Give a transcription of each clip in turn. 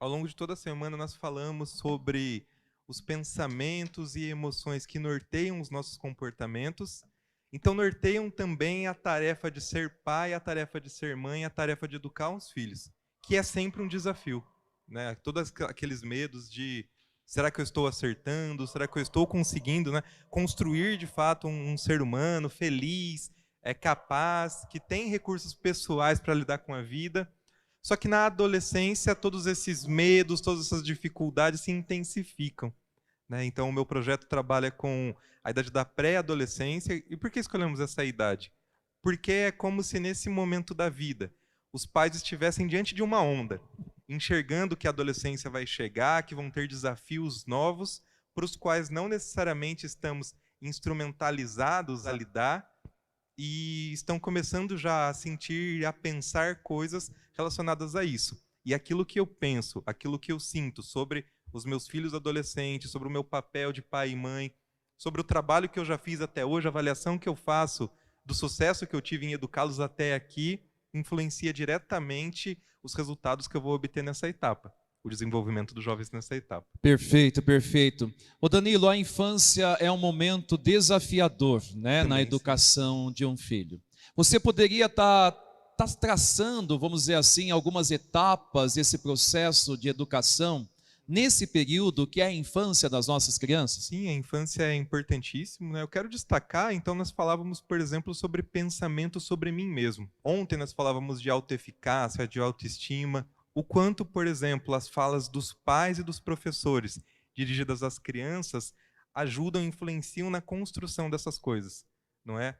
Ao longo de toda a semana nós falamos sobre os pensamentos e emoções que norteiam os nossos comportamentos. Então norteiam também a tarefa de ser pai, a tarefa de ser mãe, a tarefa de educar os filhos, que é sempre um desafio, né? Todos aqueles medos de será que eu estou acertando? Será que eu estou conseguindo, né, construir de fato um ser humano feliz, capaz, que tem recursos pessoais para lidar com a vida? Só que na adolescência, todos esses medos, todas essas dificuldades se intensificam, né? Então, o meu projeto trabalha com a idade da pré-adolescência. E por que escolhemos essa idade? Porque é como se nesse momento da vida, os pais estivessem diante de uma onda, enxergando que a adolescência vai chegar, que vão ter desafios novos, para os quais não necessariamente estamos instrumentalizados a lidar, e estão começando já a sentir, a pensar coisas relacionadas a isso. E aquilo que eu penso, aquilo que eu sinto sobre os meus filhos adolescentes, sobre o meu papel de pai e mãe, sobre o trabalho que eu já fiz até hoje, a avaliação que eu faço do sucesso que eu tive em educá-los até aqui, influencia diretamente os resultados que eu vou obter nessa etapa, o desenvolvimento dos jovens nessa etapa. Perfeito, perfeito. Ô Danilo, a infância é um momento desafiador, né, na Também, educação de um filho. Você poderia estar traçando, vamos dizer assim, algumas etapas desse processo de educação nesse período que é a infância das nossas crianças? Sim, a infância é importantíssimo, né? Eu quero destacar, então nós falávamos, por exemplo, sobre pensamento sobre mim mesmo. Ontem nós falávamos de autoeficácia, de autoestima, o quanto, por exemplo, as falas dos pais e dos professores dirigidas às crianças ajudam, influenciam na construção dessas coisas, não é?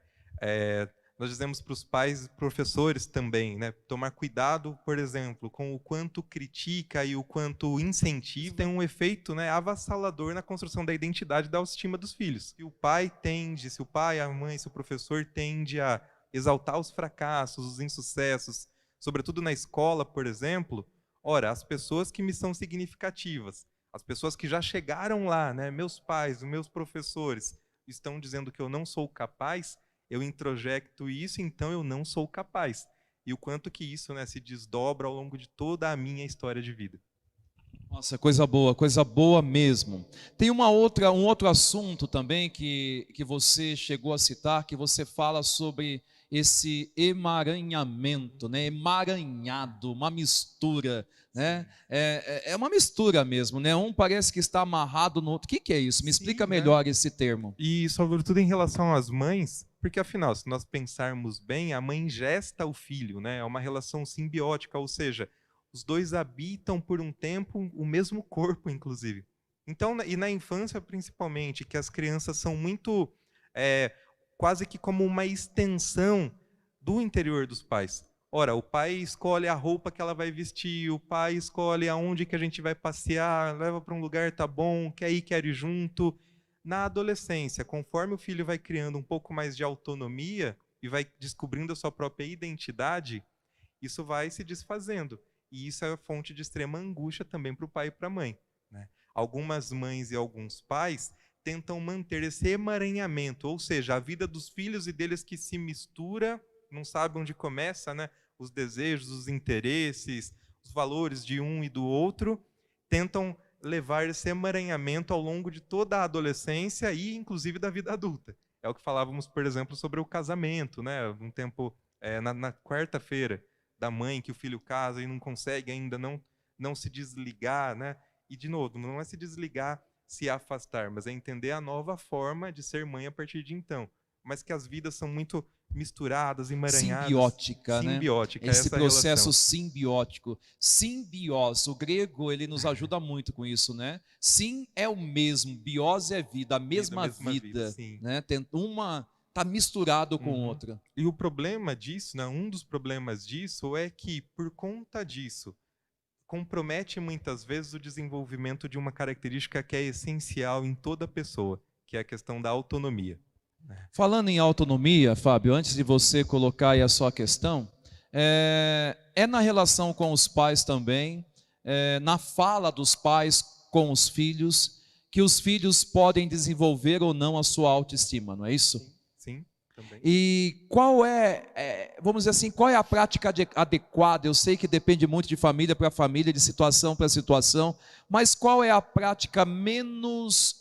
Nós dizemos para os pais e professores também, né, tomar cuidado, por exemplo, com o quanto critica e o quanto incentiva. Isso tem um efeito, né, avassalador na construção da identidade e da autoestima dos filhos. Se o pai, a mãe, se o professor tende a exaltar os fracassos, os insucessos, sobretudo na escola, por exemplo, ora, as pessoas que me são significativas, as pessoas que já chegaram lá, né, meus pais, os meus professores, estão dizendo que eu não sou capaz, eu introjecto isso, então eu não sou capaz. E o quanto que isso, né, se desdobra ao longo de toda a minha história de vida. Nossa, coisa boa mesmo. Tem um outro assunto também que você chegou a citar, que você fala sobre esse emaranhamento, né? Emaranhado, uma mistura, né? É uma mistura mesmo, né? Um parece que está amarrado no outro. O que é isso? Me explica Sim, né? melhor esse termo. E sobretudo em relação às mães, porque afinal, se nós pensarmos bem, a mãe gesta o filho, né? É uma relação simbiótica, ou seja, os dois habitam por um tempo o mesmo corpo, inclusive. Então, e na infância principalmente, que as crianças são muito quase que como uma extensão do interior dos pais. Ora, o pai escolhe a roupa que ela vai vestir, o pai escolhe aonde que a gente vai passear, leva para um lugar, tá bom, quer ir junto. Na adolescência, conforme o filho vai criando um pouco mais de autonomia e vai descobrindo a sua própria identidade, isso vai se desfazendo. E isso é fonte de extrema angústia também para o pai e para a mãe, né? Algumas mães e alguns pais tentam manter esse emaranhamento, ou seja, a vida dos filhos e deles que se mistura, não sabe onde começa, né? Os desejos, os interesses, os valores de um e do outro, tentam levar esse emaranhamento ao longo de toda a adolescência e, inclusive, da vida adulta. É o que falávamos, por exemplo, sobre o casamento, né? Um tempo, na quarta-feira da mãe, que o filho casa e não consegue ainda não se desligar, né? E, de novo, não é se desligar, se afastar, mas é entender a nova forma de ser mãe a partir de então. Mas que as vidas são muito misturadas, emaranhadas. Simbiótica, né? Simbiótica, Esse essa processo relação. simbiótico, simbiose, o grego ele nos ajuda muito com isso, né? Sim é o mesmo, biose é vida, a Vida, mesma mesma vida, vida, sim. né? Tem uma tá misturado com Uhum. outra. E o problema disso, né, um dos problemas disso é que, por conta disso, compromete muitas vezes o desenvolvimento de uma característica que é essencial em toda pessoa, que é a questão da autonomia. Falando em autonomia, Fábio, antes de você colocar aí a sua questão, é na relação com os pais também, na fala dos pais com os filhos, que os filhos podem desenvolver ou não a sua autoestima, não é isso? Sim, também. E qual vamos dizer assim, qual é a prática adequada? Eu sei que depende muito de família para família, de situação para situação, mas qual é a prática menos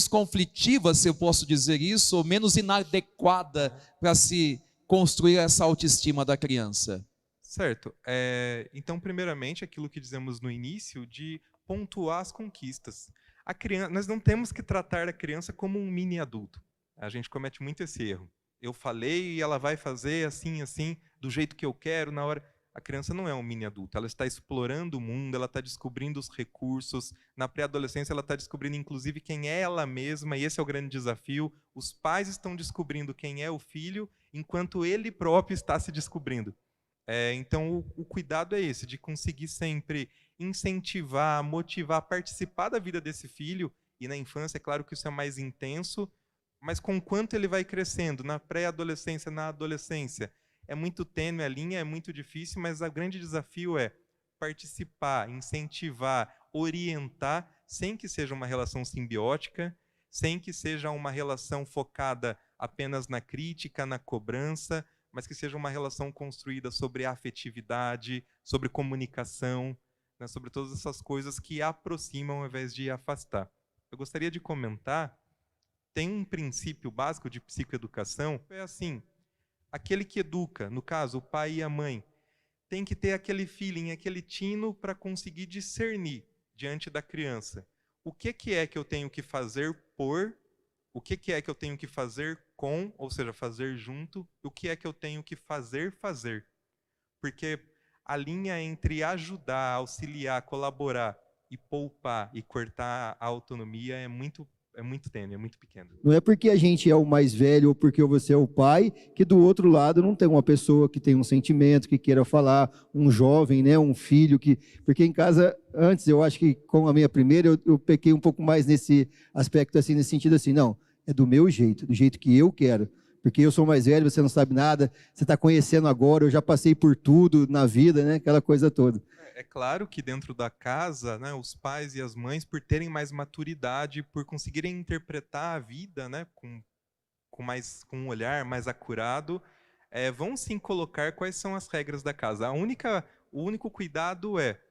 conflitiva, se eu posso dizer isso, ou menos inadequada para se construir essa autoestima da criança? Certo. Então, primeiramente, aquilo que dizemos no início, de pontuar as conquistas. Nós não temos que tratar a criança como um mini adulto. A gente comete muito esse erro. Eu falei e ela vai fazer assim, assim, do jeito que eu quero, na hora. A criança não é um mini adulto, ela está explorando o mundo, ela está descobrindo os recursos. Na pré-adolescência, ela está descobrindo, inclusive, quem é ela mesma, e esse é o grande desafio. Os pais estão descobrindo quem é o filho, enquanto ele próprio está se descobrindo. Então, o cuidado é esse, de conseguir sempre incentivar, motivar, participar da vida desse filho. E na infância, é claro que isso é mais intenso, mas com o quanto ele vai crescendo, na pré-adolescência, na adolescência, é muito tênue a linha, é muito difícil, mas o grande desafio é participar, incentivar, orientar, sem que seja uma relação simbiótica, sem que seja uma relação focada apenas na crítica, na cobrança, mas que seja uma relação construída sobre afetividade, sobre comunicação, né, sobre todas essas coisas que aproximam ao invés de afastar. Eu gostaria de comentar, tem um princípio básico de psicoeducação, é assim, aquele que educa, no caso, o pai e a mãe, tem que ter aquele feeling, aquele tino para conseguir discernir diante da criança. O que é que eu tenho que fazer por, o que é que eu tenho que fazer com, ou seja, fazer junto, e o que é que eu tenho que fazer. Porque a linha entre ajudar, auxiliar, colaborar e poupar e cortar a autonomia é muito tênue, é muito pequena. Não é porque a gente é o mais velho ou porque você é o pai que do outro lado não tem uma pessoa que tem um sentimento, que queira falar, um jovem, né, um filho que, porque em casa antes eu acho que com a minha primeira eu pequei um pouco mais nesse aspecto assim, nesse sentido assim, não, é do meu jeito, do jeito que eu quero. Porque eu sou mais velho, você não sabe nada, você está conhecendo agora, eu já passei por tudo na vida, né? Aquela coisa toda. É claro que dentro da casa, né, os pais e as mães, por terem mais maturidade, por conseguirem interpretar a vida, né, com um olhar mais acurado, vão sim colocar quais são as regras da casa. O único cuidado é,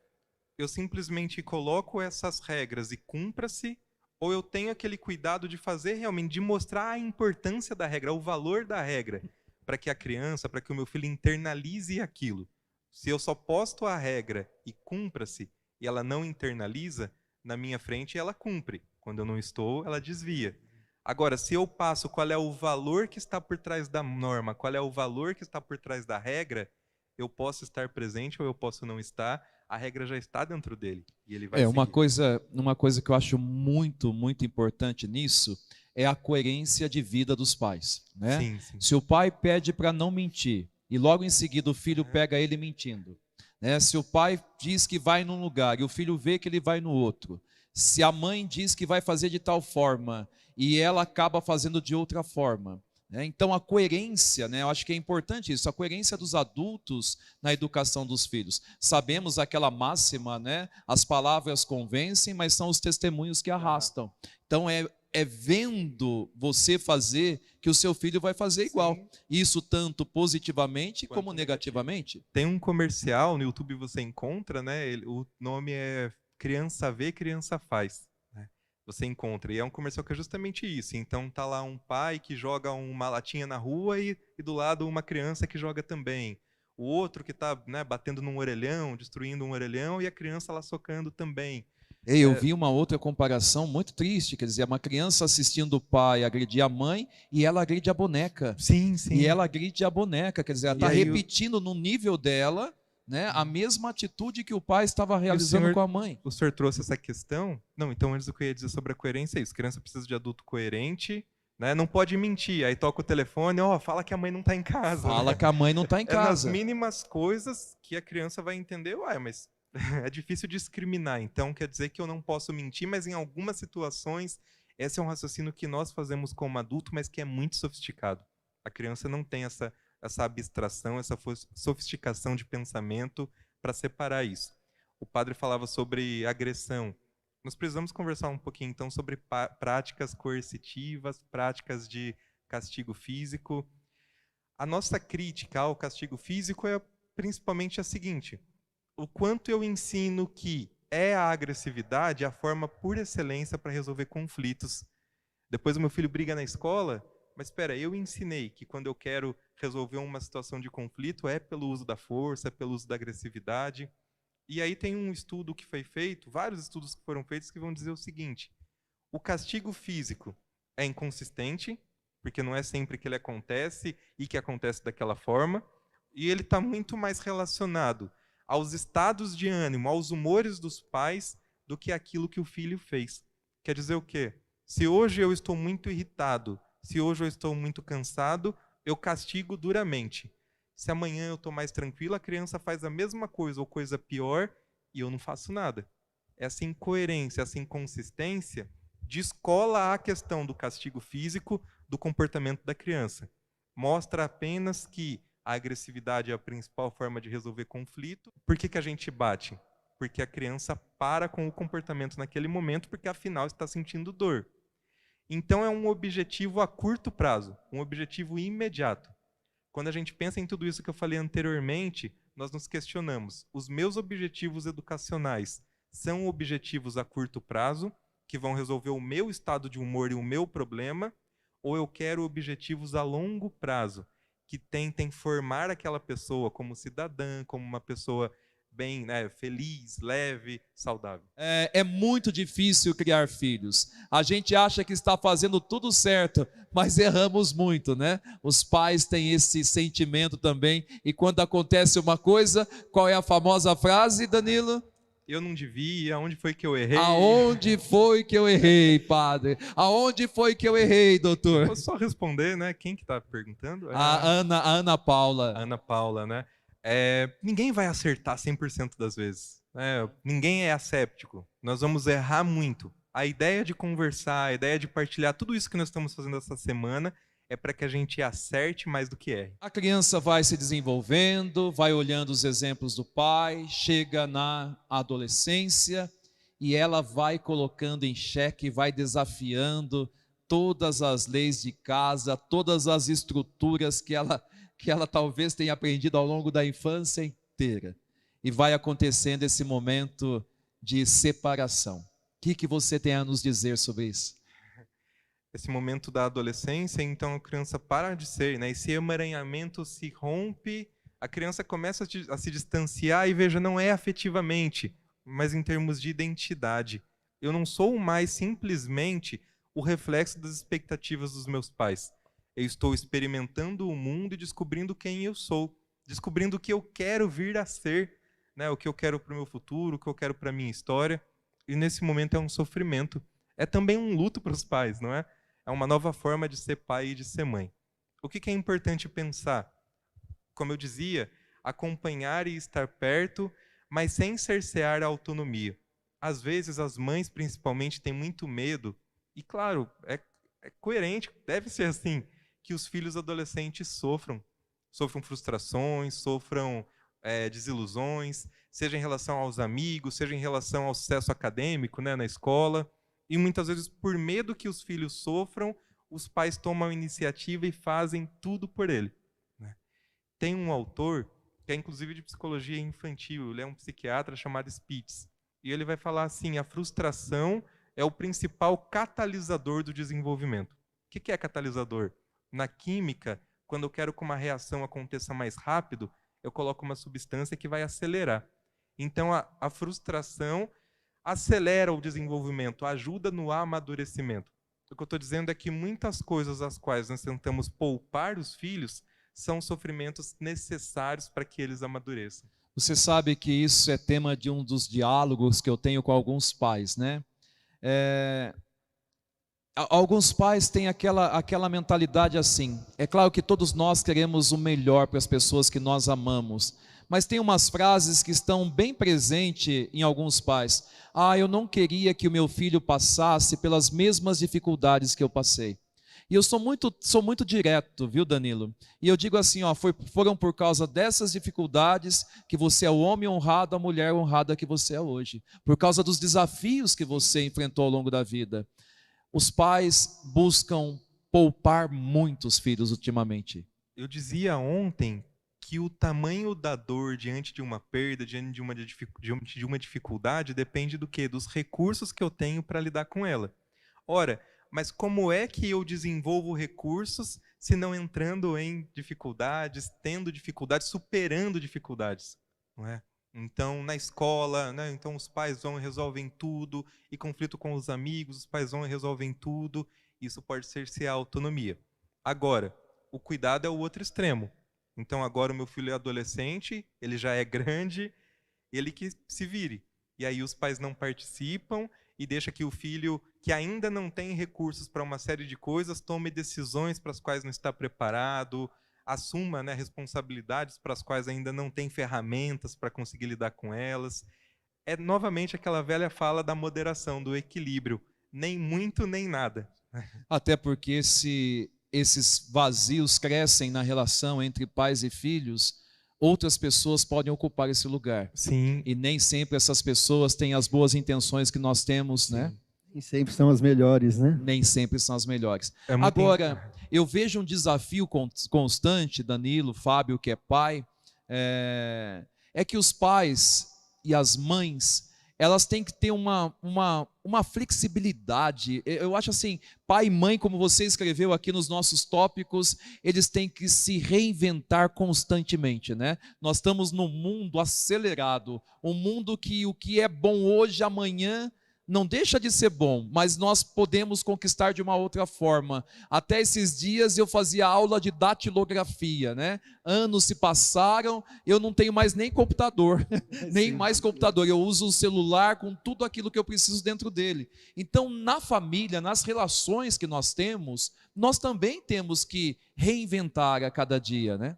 eu simplesmente coloco essas regras e cumpra-se, ou eu tenho aquele cuidado de fazer realmente, de mostrar a importância da regra, o valor da regra, para que a criança, para que o meu filho internalize aquilo. Se eu só posto a regra e cumpra-se, e ela não internaliza, na minha frente ela cumpre. Quando eu não estou, ela desvia. Agora, se eu passo qual é o valor que está por trás da norma, qual é o valor que está por trás da regra, eu posso estar presente ou eu posso não estar, a regra já está dentro dele e ele vai Uma seguir. coisa que eu acho muito, muito importante nisso é a coerência de vida dos pais, né? Sim, sim. Se o pai pede para não mentir e logo em seguida o filho pega ele mentindo, né? Se o pai diz que vai num lugar e o filho vê que ele vai no outro, se a mãe diz que vai fazer de tal forma e ela acaba fazendo de outra forma, né? Então a coerência, né? Eu acho que é importante isso, a coerência dos adultos na educação dos filhos. Sabemos aquela máxima, né? As palavras convencem, mas são os testemunhos que arrastam. Então é vendo você fazer que o seu filho vai fazer igual. Sim. Isso tanto positivamente Quanto como negativamente. Tem um comercial no YouTube, você encontra, né? O nome é Criança Vê, Criança Faz. Né? Você encontra. E é um comercial que é justamente isso. Então tá lá um pai que joga uma latinha na rua e do lado uma criança que joga também. O outro que está, né, batendo num orelhão, destruindo um orelhão, e a criança lá socando também. Eu vi uma outra comparação muito triste, quer dizer, uma criança assistindo o pai agredir a mãe e ela agride a boneca. Sim, sim. E ela agride a boneca, quer dizer, ela está aí repetindo no nível dela, né, a mesma atitude que o pai estava realizando com a mãe. O senhor trouxe essa questão? Não, então antes do que eu ia dizer sobre a coerência é isso. Criança precisa de adulto coerente, né? Não pode mentir. Aí toca o telefone, fala que a mãe não está em casa. Fala né? que a mãe não está em casa. É nas mínimas coisas que a criança vai entender, mas é difícil discriminar. Então quer dizer que eu não posso mentir, mas em algumas situações, esse é um raciocínio que nós fazemos como adulto, mas que é muito sofisticado. A criança não tem essa abstração, essa sofisticação de pensamento para separar isso. O padre falava sobre agressão. Nós precisamos conversar um pouquinho, então, sobre práticas coercitivas, práticas de castigo físico. A nossa crítica ao castigo físico é principalmente a seguinte: o quanto eu ensino que é a agressividade a forma por excelência para resolver conflitos. Depois o meu filho briga na escola, mas espera, eu ensinei que quando eu quero resolver uma situação de conflito é pelo uso da força, é pelo uso da agressividade. E aí tem um estudo que foi feito, vários estudos que foram feitos que vão dizer o seguinte: o castigo físico é inconsistente, porque não é sempre que ele acontece e que acontece daquela forma, e ele está muito mais relacionado aos estados de ânimo, aos humores dos pais, do que aquilo que o filho fez. Quer dizer o quê? Se hoje eu estou muito irritado, se hoje eu estou muito cansado, eu castigo duramente. Se amanhã eu estou mais tranquilo, a criança faz a mesma coisa ou coisa pior e eu não faço nada. Essa incoerência, essa inconsistência descola a questão do castigo físico do comportamento da criança. Mostra apenas que a agressividade é a principal forma de resolver conflito. Por que a gente bate? Porque a criança para com o comportamento naquele momento, porque afinal está sentindo dor. Então é um objetivo a curto prazo, um objetivo imediato. Quando a gente pensa em tudo isso que eu falei anteriormente, nós nos questionamos: os meus objetivos educacionais são objetivos a curto prazo, que vão resolver o meu estado de humor e o meu problema, ou eu quero objetivos a longo prazo, que tentem formar aquela pessoa como cidadã, como uma pessoa bem, né, feliz, leve, saudável? É muito difícil criar filhos. A gente acha que está fazendo tudo certo, mas erramos muito, né? Os pais têm esse sentimento também. E quando acontece uma coisa, qual é a famosa frase, Danilo? Eu não devia, aonde foi que eu errei? Aonde foi que eu errei, padre? Aonde foi que eu errei, doutor? Vou só responder, né? Quem que está perguntando? A Ana Paula. Ana Paula, né? Ninguém vai acertar 100% das vezes, né? Ninguém é asséptico. Nós vamos errar muito. A ideia de conversar, a ideia de partilhar tudo isso que nós estamos fazendo essa semana é para que a gente acerte mais do que erre. A criança vai se desenvolvendo, vai olhando os exemplos do pai, chega na adolescência e ela vai colocando em xeque, vai desafiando todas as leis de casa, todas as estruturas que ela talvez tenha aprendido ao longo da infância inteira. E vai acontecendo esse momento de separação. O que você tem a nos dizer sobre isso? Esse momento da adolescência, então a criança para de ser, né? Esse emaranhamento se rompe, a criança começa a se distanciar e veja, não é afetivamente, mas em termos de identidade. Eu não sou mais simplesmente o reflexo das expectativas dos meus pais. Eu estou experimentando o mundo e descobrindo quem eu sou, descobrindo o que eu quero vir a ser, né? O que eu quero para o meu futuro, o que eu quero para a minha história. E nesse momento é um sofrimento. É também um luto para os pais, não é? É uma nova forma de ser pai e de ser mãe. O que é importante pensar? Como eu dizia, acompanhar e estar perto, mas sem cercear a autonomia. Às vezes, as mães, principalmente, têm muito medo, e claro, é coerente, deve ser assim, que os filhos adolescentes sofram frustrações, sofram desilusões, seja em relação aos amigos, seja em relação ao sucesso acadêmico, né, na escola. E muitas vezes, por medo que os filhos sofram, os pais tomam a iniciativa e fazem tudo por ele, né? Tem um autor, que é inclusive de psicologia infantil, ele é um psiquiatra chamado Spitz, e ele vai falar assim: a frustração é o principal catalisador do desenvolvimento. O que é catalisador? Na química, quando eu quero que uma reação aconteça mais rápido, eu coloco uma substância que vai acelerar. Então, a frustração acelera o desenvolvimento, ajuda no amadurecimento. O que eu estou dizendo é que muitas coisas às quais nós tentamos poupar os filhos são sofrimentos necessários para que eles amadureçam. Você sabe que isso é tema de um dos diálogos que eu tenho com alguns pais, né? Alguns pais têm aquela mentalidade assim. É claro que todos nós queremos o melhor para as pessoas que nós amamos, mas tem umas frases que estão bem presentes em alguns pais. Eu não queria que o meu filho passasse pelas mesmas dificuldades que eu passei. E eu sou muito direto, viu, Danilo? E eu digo assim, foram por causa dessas dificuldades que você é o homem honrado, a mulher honrada que você é hoje. Por causa dos desafios que você enfrentou ao longo da vida. Os pais buscam poupar muitos filhos ultimamente. Eu dizia ontem que o tamanho da dor diante de uma perda, diante de uma dificuldade, depende do quê? Dos recursos que eu tenho para lidar com ela. Ora, mas como é que eu desenvolvo recursos se não entrando em dificuldades, tendo dificuldades, superando dificuldades, não é? Então, na escola, né? Então os pais vão e resolvem tudo, e conflito com os amigos, os pais vão e resolvem tudo. Isso pode ser a autonomia. Agora, o cuidado é o outro extremo. Então, agora o meu filho é adolescente, ele já é grande, ele que se vire. E aí os pais não participam e deixa que o filho, que ainda não tem recursos para uma série de coisas, tome decisões para as quais não está preparado, assuma, né, responsabilidades para as quais ainda não tem ferramentas para conseguir lidar com elas. É novamente aquela velha fala da moderação, do equilíbrio. Nem muito, nem nada. Até porque se esses vazios crescem na relação entre pais e filhos, outras pessoas podem ocupar esse lugar. Sim. E nem sempre essas pessoas têm as boas intenções que nós temos, né? E sempre são as melhores, né? Nem sempre são as melhores. É muito Agora, eu vejo um desafio constante, Danilo, Fábio, que é pai, é que os pais e as mães, elas têm que ter uma flexibilidade. Eu acho assim, pai e mãe, como você escreveu aqui nos nossos tópicos, eles têm que se reinventar constantemente, né? Nós estamos num mundo acelerado, um mundo que o que é bom hoje, amanhã não deixa de ser bom, mas nós podemos conquistar de uma outra forma. Até esses dias eu fazia aula de datilografia, né? Anos se passaram, eu não tenho mais nem computador, nem mais computador. Eu uso o celular com tudo aquilo que eu preciso dentro dele. Então, na família, nas relações que nós temos, nós também temos que reinventar a cada dia, né?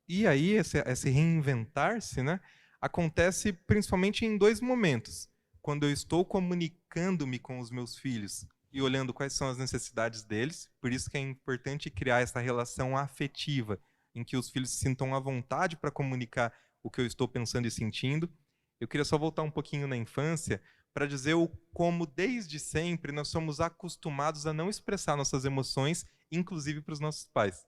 E aí, esse reinventar-se, né, acontece principalmente em dois momentos. Quando eu estou comunicando-me com os meus filhos e olhando quais são as necessidades deles, por isso que é importante criar essa relação afetiva, em que os filhos se sintam à vontade para comunicar o que eu estou pensando e sentindo. Eu queria só voltar um pouquinho na infância para dizer como desde sempre nós somos acostumados a não expressar nossas emoções, inclusive para os nossos pais.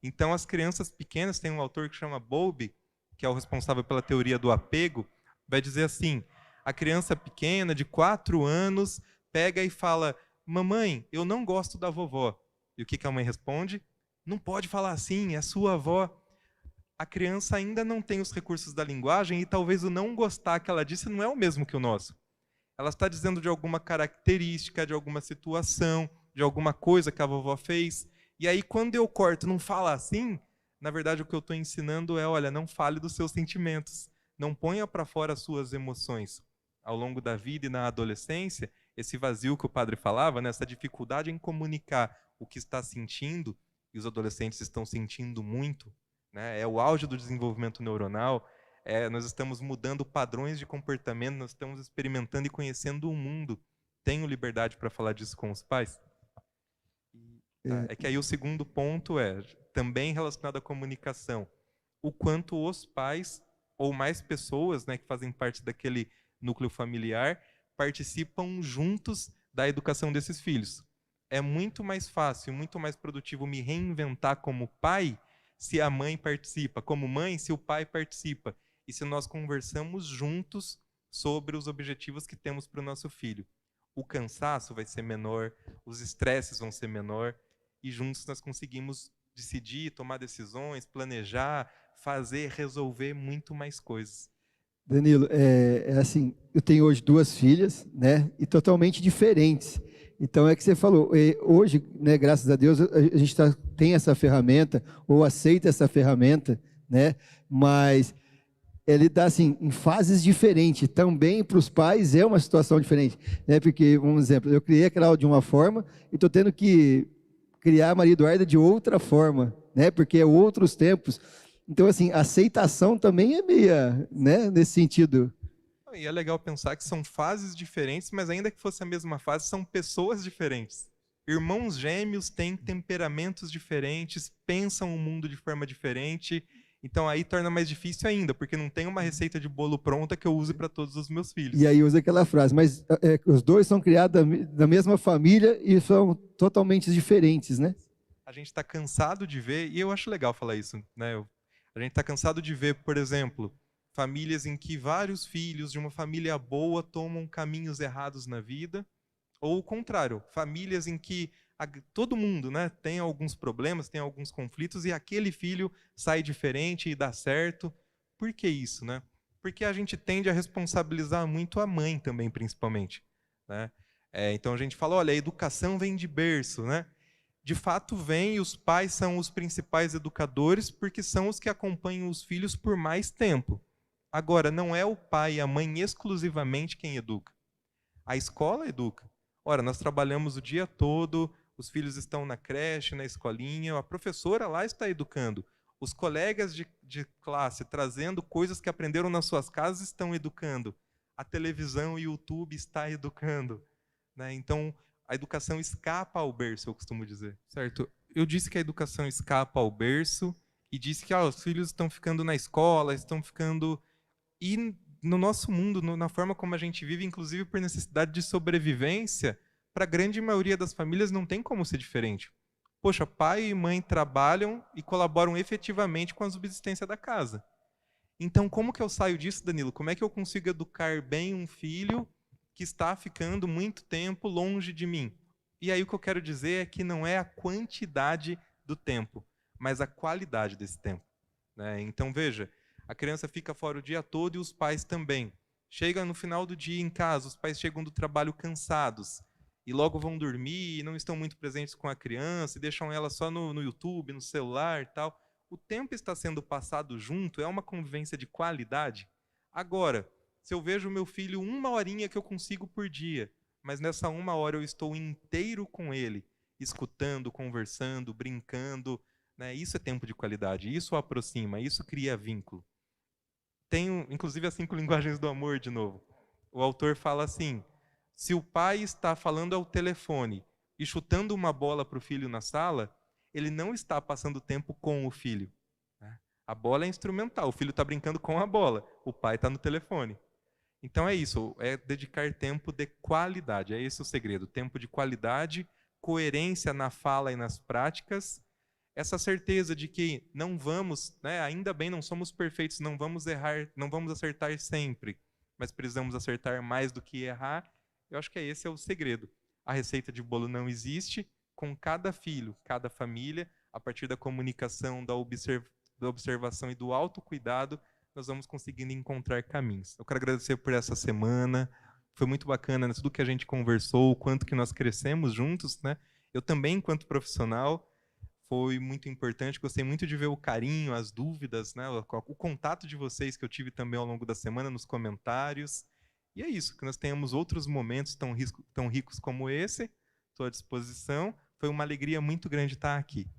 Então as crianças pequenas, tem um autor que chama Bowlby, que é o responsável pela teoria do apego, vai dizer assim: a criança pequena, de 4 anos, pega e fala: mamãe, eu não gosto da vovó. E o que a mãe responde? Não pode falar assim, é sua avó. A criança ainda não tem os recursos da linguagem e talvez o não gostar que ela disse não é o mesmo que o nosso. Ela está dizendo de alguma característica, de alguma situação, de alguma coisa que a vovó fez. E aí, quando eu corto, não fala assim, na verdade o que eu estou ensinando é: olha, não fale dos seus sentimentos. Não ponha para fora as suas emoções. Ao longo da vida e na adolescência, esse vazio que o padre falava, né, essa dificuldade em comunicar o que está sentindo, e os adolescentes estão sentindo muito, né, é o auge do desenvolvimento neuronal, nós estamos mudando padrões de comportamento, nós estamos experimentando e conhecendo o mundo. Tenho liberdade para falar disso com os pais? É que aí o segundo ponto é, também relacionado à comunicação, o quanto os pais, ou mais pessoas, né, que fazem parte daquele núcleo familiar, participam juntos da educação desses filhos. É muito mais fácil, muito mais produtivo me reinventar como pai se a mãe participa, como mãe se o pai participa, e se nós conversamos juntos sobre os objetivos que temos para o nosso filho. O cansaço vai ser menor, os estresses vão ser menor, e juntos nós conseguimos decidir, tomar decisões, planejar, fazer, resolver muito mais coisas. Danilo, assim, eu tenho hoje 2 filhas, né, e totalmente diferentes. Então é que você falou, hoje, né, graças a Deus, a gente tem essa ferramenta, ou aceita essa ferramenta, né, mas ele dá assim, em fases diferentes. Também para os pais é uma situação diferente, né, porque, um exemplo, eu criei a Cláudia de uma forma e estou tendo que criar a Maria Eduarda de outra forma, né, porque é outros tempos. Então, assim, a aceitação também é meia, né, nesse sentido. E é legal pensar que são fases diferentes, mas ainda que fosse a mesma fase, são pessoas diferentes. Irmãos gêmeos têm temperamentos diferentes, pensam o mundo de forma diferente, então aí torna mais difícil ainda, porque não tem uma receita de bolo pronta que eu use para todos os meus filhos. E aí usa aquela frase, mas os dois são criados da mesma família e são totalmente diferentes, né? a gente está cansado de ver, e eu acho legal falar isso, né? A gente está cansado de ver, por exemplo, famílias em que vários filhos de uma família boa tomam caminhos errados na vida, ou o contrário, famílias em que todo mundo, né, tem alguns problemas, tem alguns conflitos, e aquele filho sai diferente e dá certo. Por que isso, né? Porque a gente tende a responsabilizar muito a mãe também, principalmente, né? Então a gente fala, olha, a educação vem de berço, né? De fato vem, e os pais são os principais educadores, porque são os que acompanham os filhos por mais tempo. Agora, não é o pai e a mãe exclusivamente quem educa. A escola educa. Ora, nós trabalhamos o dia todo, os filhos estão na creche, na escolinha, a professora lá está educando. Os colegas de classe trazendo coisas que aprenderam nas suas casas estão educando. A televisão e o YouTube está educando, né? Então, a educação escapa ao berço, eu costumo dizer. Certo? Eu disse que a educação escapa ao berço e disse que os filhos estão ficando na escola, estão ficando... E no nosso mundo, na forma como a gente vive, inclusive por necessidade de sobrevivência, para a grande maioria das famílias não tem como ser diferente. Poxa, pai e mãe trabalham e colaboram efetivamente com a subsistência da casa. Então, como que eu saio disso, Danilo? Como é que eu consigo educar bem um filho que está ficando muito tempo longe de mim? E aí o que eu quero dizer é que não é a quantidade do tempo, mas a qualidade desse tempo, né? Então, veja, a criança fica fora o dia todo e os pais também. Chega no final do dia em casa, os pais chegam do trabalho cansados e logo vão dormir e não estão muito presentes com a criança e deixam ela só no YouTube, no celular e tal. O tempo está sendo passado junto, é uma convivência de qualidade. Agora, se eu vejo o meu filho 1 horinha que eu consigo por dia, mas nessa 1 hora eu estou inteiro com ele, escutando, conversando, brincando, né? Isso é tempo de qualidade, isso o aproxima, isso cria vínculo. Tem, inclusive, as 5 linguagens do amor, de novo. O autor fala assim, se o pai está falando ao telefone e chutando uma bola para o filho na sala, ele não está passando tempo com o filho, né? A bola é instrumental, o filho está brincando com a bola, o pai está no telefone. Então é isso, é dedicar tempo de qualidade, é esse o segredo. Tempo de qualidade, coerência na fala e nas práticas, essa certeza de que não vamos, né, ainda bem não somos perfeitos, não vamos errar, não vamos acertar sempre, mas precisamos acertar mais do que errar. Eu acho que esse é o segredo. A receita de bolo não existe, com cada filho, cada família, a partir da comunicação, da observação e do autocuidado, nós vamos conseguindo encontrar caminhos. Eu quero agradecer por essa semana, foi muito bacana, né, tudo que a gente conversou, o quanto que nós crescemos juntos, né? Eu também, enquanto profissional, foi muito importante, gostei muito de ver o carinho, as dúvidas, né, o contato de vocês que eu tive também ao longo da semana nos comentários. E é isso, que nós tenhamos outros momentos tão ricos como esse, estou à disposição. Foi uma alegria muito grande estar aqui.